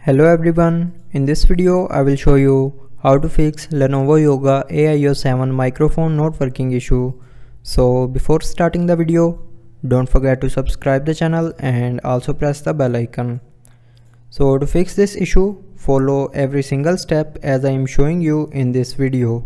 Hello everyone, in this video I will show you how to fix Lenovo Yoga AIO 7 microphone not working issue. So before starting the video, don't forget to subscribe the channel and also press the bell icon. So to fix this issue, follow every single step as I am showing you in this video.